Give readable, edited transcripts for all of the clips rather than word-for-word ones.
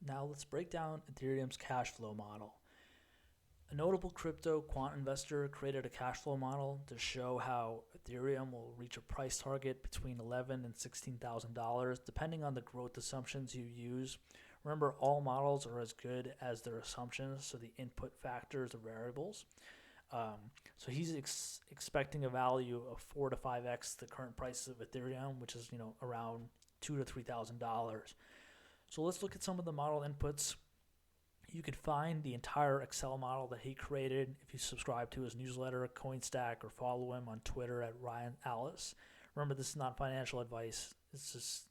Now let's break down Ethereum's cash flow model. A notable crypto quant investor created a cash flow model to show how Ethereum will reach a price target between $11,000 and $16,000 depending on the growth assumptions you use. Remember, all models are as good as their assumptions, so the input factors are variables. So he's expecting a value of 4 to 5x the current price of Ethereum, which is around $2,000 to $3,000. So let's look at some of the model inputs. You could find the entire Excel model that he created if you subscribe to his newsletter, CoinStack, or follow him on Twitter at Ryan Alice. Remember, this is not financial advice. This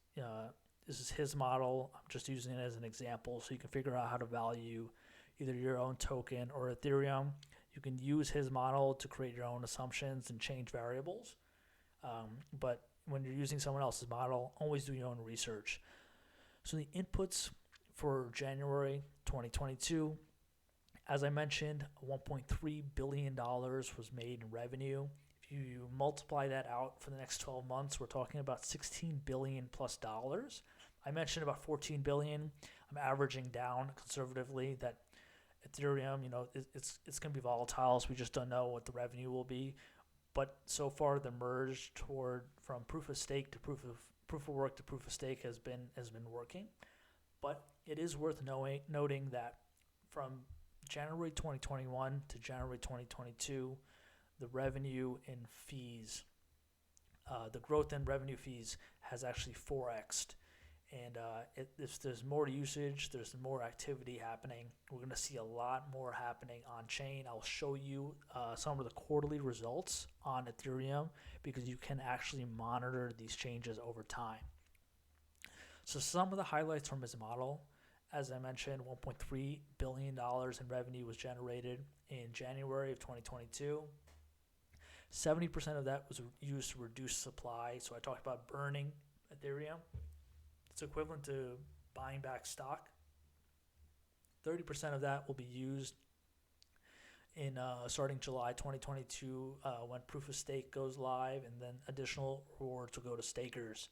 is his model. I'm just using it as an example so you can figure out how to value either your own token or Ethereum. You can use his model to create your own assumptions and change variables. But when you're using someone else's model, always do your own research. So the inputs for January 2022, as I mentioned, $1.3 billion was made in revenue. If you multiply that out for the next 12 months, we're talking about $16 billion plus dollars. I mentioned about $14 billion. I'm averaging down conservatively that Ethereum, it's going to be volatile, so we just don't know what the revenue will be. But so far, the merge from proof of stake to proof of work to proof of stake has been working. But it is worth noting that from January 2021 to January 2022, the revenue in fees, the growth in revenue fees has actually 4x'd. And if there's more usage, there's more activity happening. We're going to see a lot more happening on chain. I'll show you some of the quarterly results on Ethereum because you can actually monitor these changes over time. So some of the highlights from his model, as I mentioned, $1.3 billion in revenue was generated in January of 2022. 70% of that was used to reduce supply. So I talked about burning Ethereum. It's equivalent to buying back stock. 30% of that will be used in starting July 2022 when proof of stake goes live, and then additional rewards will go to stakers.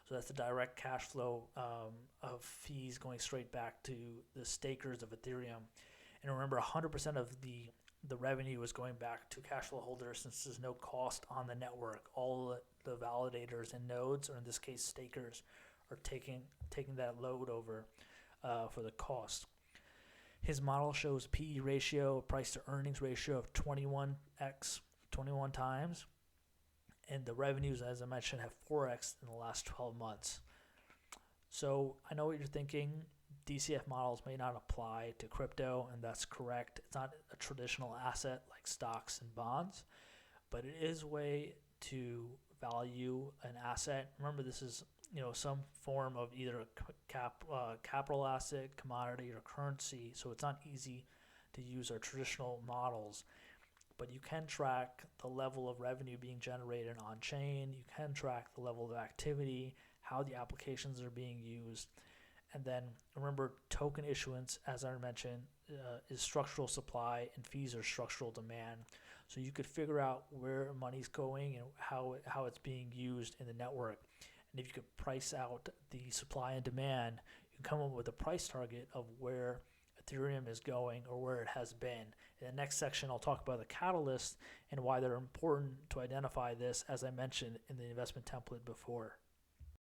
So that's the direct cash flow of fees going straight back to the stakers of Ethereum. And remember, 100% of the revenue is going back to cash flow holders since there's no cost on the network. All the validators and nodes, or in this case stakers, are taking that load over for the cost. His model shows PE ratio, price to earnings ratio of 21 times. And the revenues, as I mentioned, have 4x in the last 12 months. So I know what you're thinking. DCF models may not apply to crypto, and that's correct. It's not a traditional asset like stocks and bonds, but it is a way to value an asset. Remember, this is some form of either a capital asset, commodity, or currency, so it's not easy to use our traditional models. But you can track the level of revenue being generated on chain. You can track the level of activity, how the applications are being used. And then remember, token issuance, as I mentioned, is structural supply and fees are structural demand. So you could figure out where money's going and how it's being used in the network. And if you could price out the supply and demand, you can come up with a price target of where Ethereum is going or where it has been. In the next section, I'll talk about the catalysts and why they're important to identify this, as I mentioned in the investment template before.